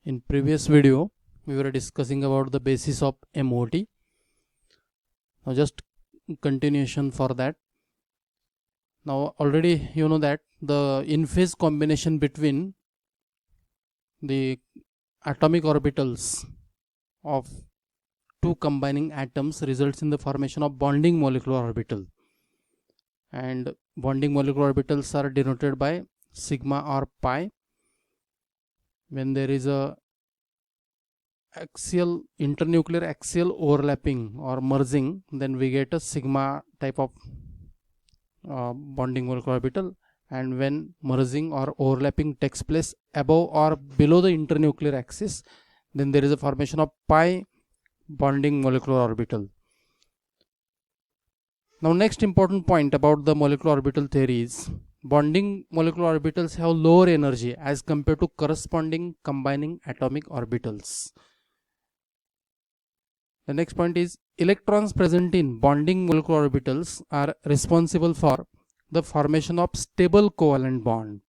In previous video, we were discussing about the basis of MOT. Now just continuation for that. Now already you know that the in-phase combination between the atomic orbitals of two combining atoms results in the formation of bonding molecular orbital. And bonding molecular orbitals are denoted by sigma or pi. When there is a internuclear axial overlapping or merging, then we get a sigma type of bonding molecular orbital. And when merging or overlapping takes place above or below the internuclear axis, then there is a formation of pi bonding molecular orbital. Now next important point about the molecular orbital theory is bonding molecular orbitals have lower energy as compared to corresponding combining atomic orbitals. The next point is electrons present in bonding molecular orbitals are responsible for the formation of stable covalent bond.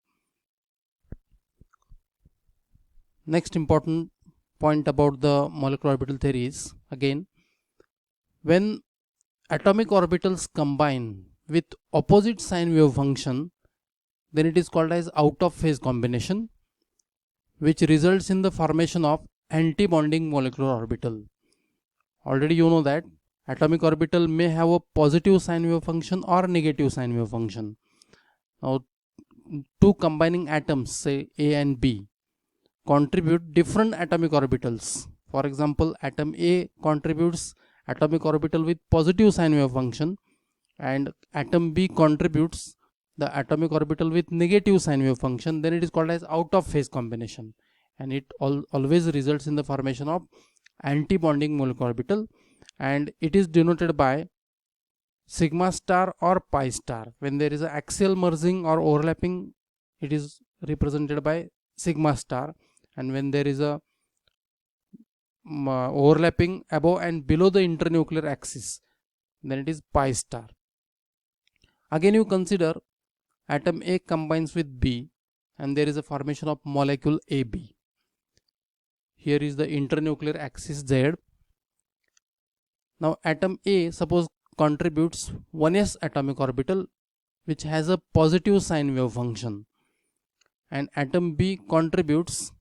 Next important point about the molecular orbital theory is, again, when atomic orbitals combine with opposite sign wave function, then it is called as out of phase combination, which results in the formation of anti-bonding molecular orbital. Already you know that atomic orbital may have a positive sign wave function or negative sign wave function. Now two combining atoms, say A and B, contribute different atomic orbitals. For example, atom A contributes atomic orbital with positive sign wave function, and atom B contributes the atomic orbital with negative sign wave function. Then it is called as out of phase combination, and it always results in the formation of anti-bonding molecular orbital, and it is denoted by sigma star or pi star. When there is an axial merging or overlapping, it is represented by sigma star, and when there is a overlapping above and below the internuclear axis, then it is pi star. Again you consider atom A combines with B and there is a formation of molecule AB. Here is the internuclear axis Z. Now atom A suppose contributes 1s atomic orbital which has a positive sign wave function, and atom B contributes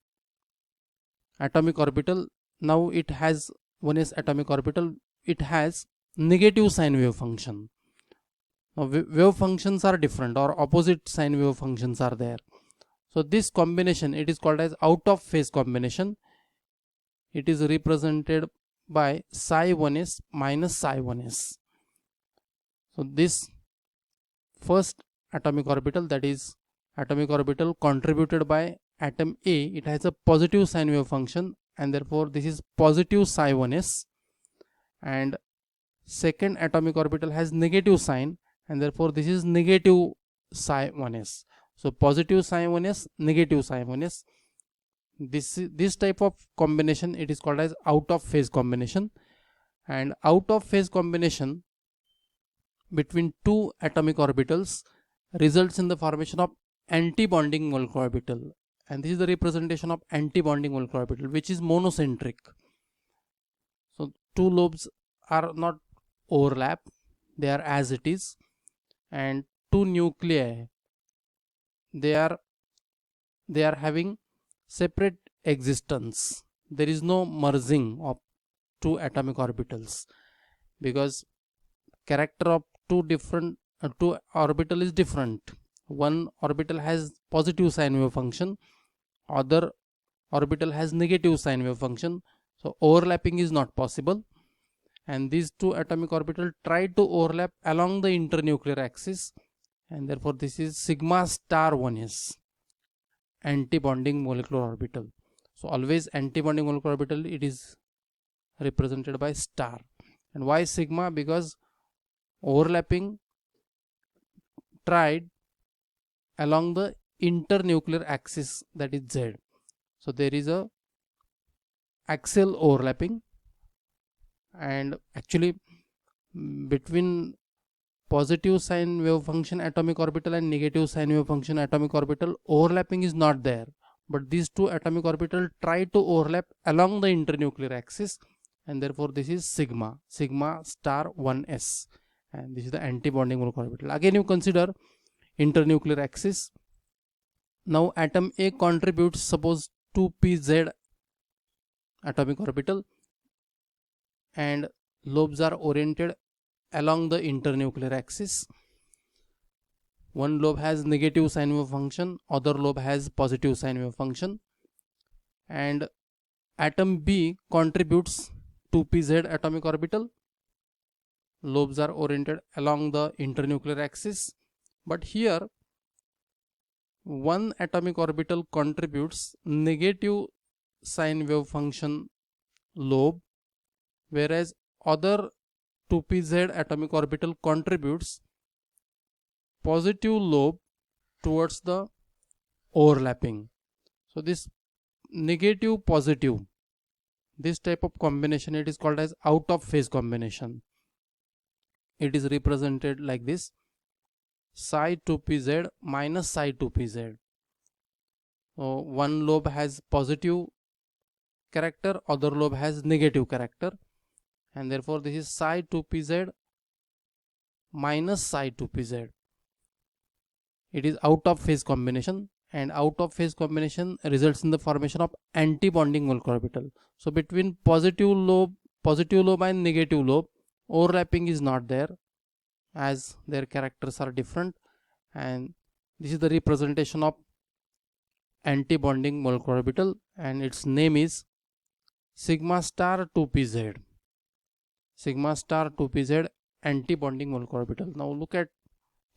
atomic orbital. Now it has 1s atomic orbital, it has negative sign wave function. Now wave functions are different or opposite sign wave functions are there. So this combination, it is called as out of phase combination. It is represented by psi 1s minus psi 1s. So this first atomic orbital, that is atomic orbital contributed by atom A, it has a positive sign wave function, and therefore this is positive psi 1s, and second atomic orbital has negative sign, and therefore this is negative psi 1s. So positive psi 1s, negative psi 1s. This type of combination, it is called as out of phase combination, and out of phase combination between two atomic orbitals results in the formation of anti-bonding molecular orbital, and this is the representation of anti-bonding molecular orbital, which is monocentric. So two lobes are not overlap, they are as it is, and two nuclei, they are having separate existence. There is no merging of two atomic orbitals because character of two orbital is different. One orbital has positive sign wave function, other orbital has negative sign wave function, so overlapping is not possible, and these two atomic orbitals try to overlap along the internuclear axis, and therefore this is sigma star 1s, anti-bonding molecular orbital. So always anti-bonding molecular orbital, it is represented by star. And why sigma? Because overlapping tried along the internuclear axis, that is Z. So there is a axial overlapping, and actually between positive sign wave function atomic orbital and negative sign wave function atomic orbital, overlapping is not there, but these two atomic orbitals try to overlap along the internuclear axis, and therefore this is sigma star 1s, and this is the anti-bonding molecular orbital. Again you consider internuclear axis. Now atom A contributes suppose 2pz atomic orbital, and lobes are oriented along the internuclear axis. One lobe has negative sine wave function, other lobe has positive sine wave function, and atom B contributes 2pz atomic orbital. Lobes are oriented along the internuclear axis, but here one atomic orbital contributes negative sine wave function lobe, whereas other 2pz atomic orbital contributes positive lobe towards the overlapping. So this negative positive, this type of combination, it is called as out of phase combination. It is represented like this: psi 2pz minus psi 2pz. So one lobe has positive character, other lobe has negative character, and therefore this is psi 2pz minus psi 2pz. It is out of phase combination, and out of phase combination results in the formation of anti-bonding molecular orbital. So between positive lobe and negative lobe, overlapping is not there, as their characters are different, and this is the representation of anti-bonding molecular orbital, and its name is sigma star 2pz. Sigma star 2pz anti-bonding molecular orbital. Now look at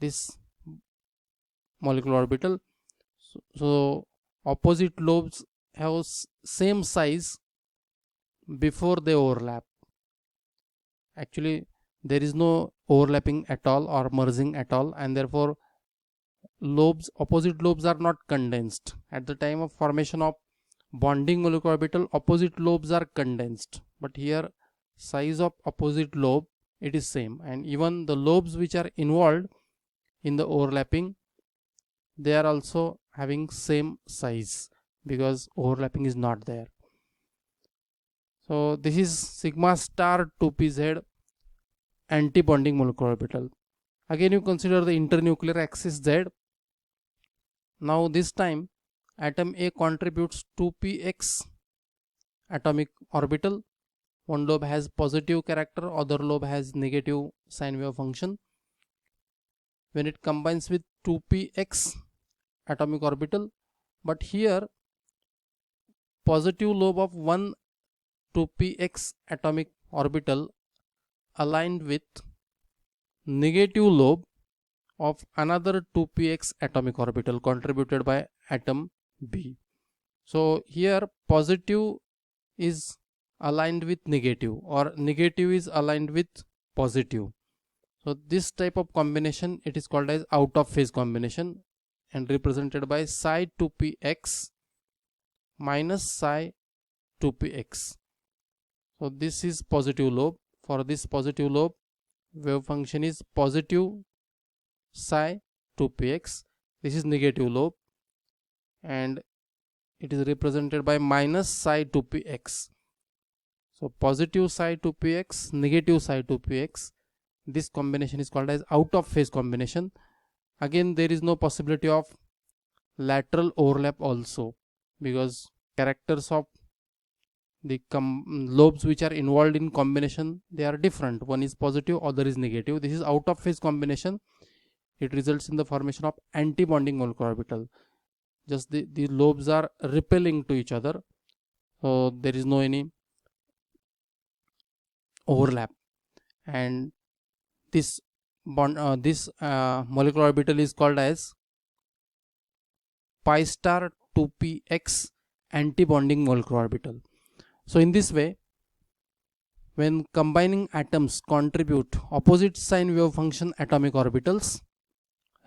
this molecular orbital. So opposite lobes have same size before they overlap. Actually there is no overlapping at all or merging at all, and therefore opposite lobes are not condensed. At the time of formation of bonding molecular orbital, opposite lobes are condensed, but here size of opposite lobe, it is same, and even the lobes which are involved in the overlapping, they are also having same size because overlapping is not there. So this is sigma star 2pz anti-bonding molecular orbital. Again you consider the internuclear axis Z. Now this time atom A contributes 2px atomic orbital. One lobe has positive character, other lobe has negative sine wave function. When it combines with 2px atomic orbital, but here positive lobe of one 2px atomic orbital aligned with negative lobe of another 2px atomic orbital contributed by atom B. So here positive is aligned with negative, or negative is aligned with positive. So this type of combination, it is called as out of phase combination, and represented by psi 2px minus psi 2px. So this is positive lobe. For this positive lobe, wave function is positive psi 2px. This is negative lobe, and it is represented by minus psi 2px. So positive psi 2px, negative psi 2px. This combination is called as out of phase combination. Again there is no possibility of lateral overlap also, because characters of the lobes which are involved in combination, they are different. One is positive, other is negative. This is out of phase combination. It results in the formation of anti-bonding molecular orbital. Just the lobes are repelling to each other, so there is no any overlap, and this molecular orbital is called as pi star 2px anti-bonding molecular orbital. So in this way, when combining atoms contribute opposite sign wave function atomic orbitals,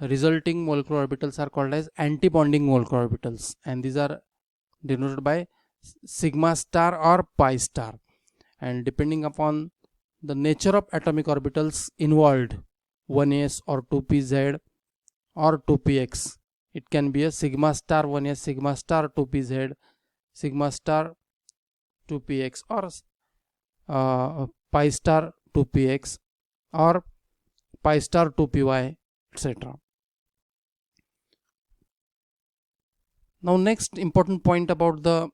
resulting molecular orbitals are called as anti-bonding molecular orbitals, and these are denoted by sigma star or pi star, and depending upon the nature of atomic orbitals involved, 1s or 2pz or 2px, It can be a sigma star 1s, sigma star 2pz, sigma star 2px, or pi star 2px, or pi star 2py, etc. Now next important point about the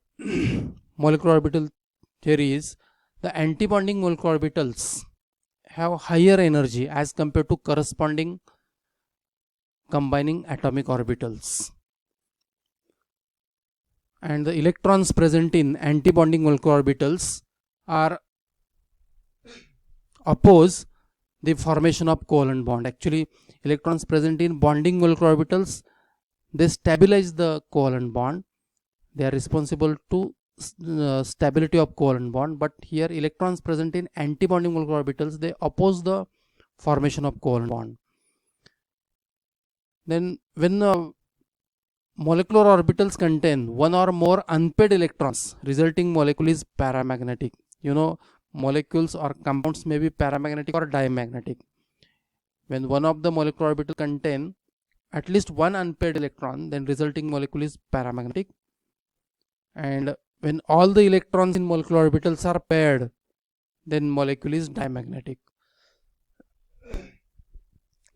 molecular orbital theory is the antibonding molecular orbitals have higher energy as compared to corresponding combining atomic orbitals, and the electrons present in antibonding molecular orbitals are oppose the formation of covalent bond. Actually, electrons present in bonding molecular orbitals, they stabilize the covalent bond. They are responsible to stability of covalent bond, but here electrons present in antibonding molecular orbitals, they oppose the formation of covalent bond. Then when molecular orbitals contain one or more unpaired electrons, resulting molecule is paramagnetic. You know, molecules or compounds may be paramagnetic or diamagnetic. When one of the molecular orbital contain at least one unpaired electron, then resulting molecule is paramagnetic. And when all the electrons in molecular orbitals are paired, then molecule is diamagnetic.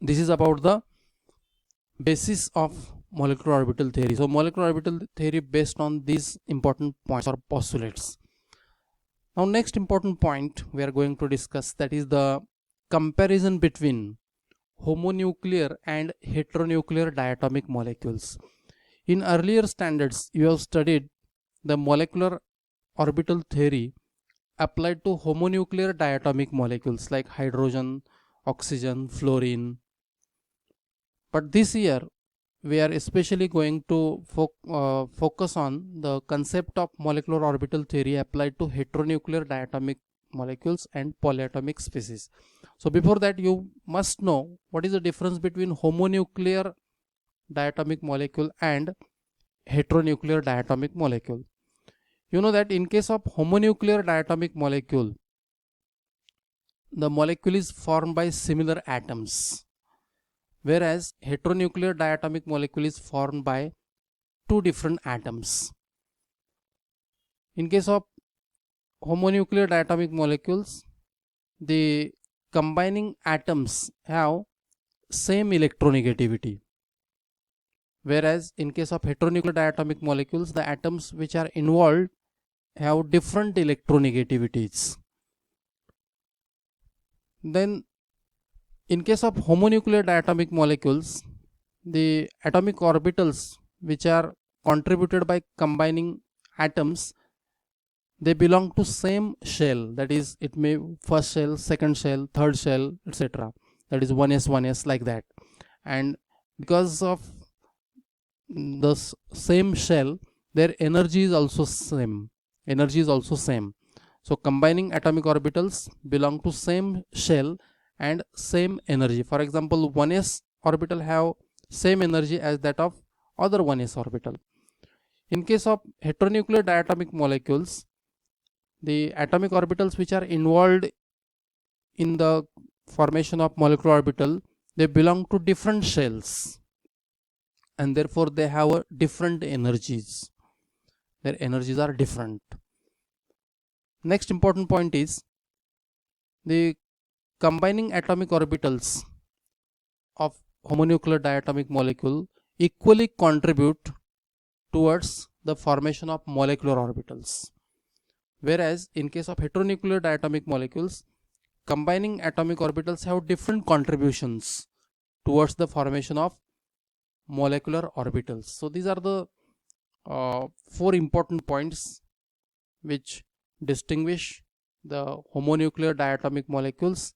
This is about the basis of molecular orbital theory. So molecular orbital theory based on these important points or postulates. Now next important point we are going to discuss, that is the comparison between homonuclear and heteronuclear diatomic molecules. In earlier standards you have studied the molecular orbital theory applied to homonuclear diatomic molecules like hydrogen, oxygen, fluorine. But this year we are especially going to focus on the concept of molecular orbital theory applied to heteronuclear diatomic molecules and polyatomic species. So before that, you must know what is the difference between homonuclear diatomic molecule and heteronuclear diatomic molecule. You know that in case of homonuclear diatomic molecule, the molecule is formed by similar atoms, whereas heteronuclear diatomic molecule is formed by two different atoms. In case of homonuclear diatomic molecules, the combining atoms have same electronegativity, whereas in case of heteronuclear diatomic molecules, the atoms which are involved have different electronegativities. Then in case of homonuclear diatomic molecules, the atomic orbitals which are contributed by combining atoms, they belong to same shell, that is it may first shell, second shell, third shell, etc. That is 1s 1s, like that. And because of the same shell, their energy is also same. So combining atomic orbitals belong to same shell and same energy. For example, 1s orbital have same energy as that of other 1s orbital. In case of heteronuclear diatomic molecules, the atomic orbitals which are involved in the formation of molecular orbital, they belong to different shells, and therefore they have different energies. Their energies are different. Next important point is the combining atomic orbitals of homonuclear diatomic molecule equally contribute towards the formation of molecular orbitals, whereas in case of heteronuclear diatomic molecules, combining atomic orbitals have different contributions towards the formation of molecular orbitals. So these are the four important points which distinguish the homonuclear diatomic molecules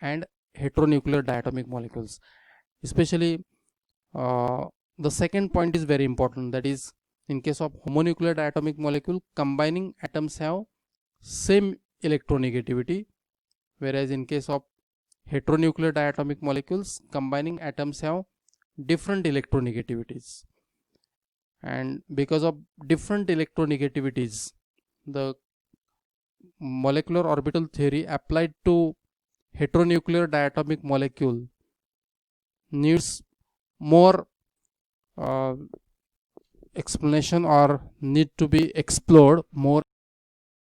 and heteronuclear diatomic molecules. Especially the second point is very important, that is in case of homonuclear diatomic molecule, combining atoms have same electronegativity, whereas in case of heteronuclear diatomic molecules, combining atoms have different electronegativities, and because of different electronegativities, the molecular orbital theory applied to heteronuclear diatomic molecule needs more explanation or need to be explored more.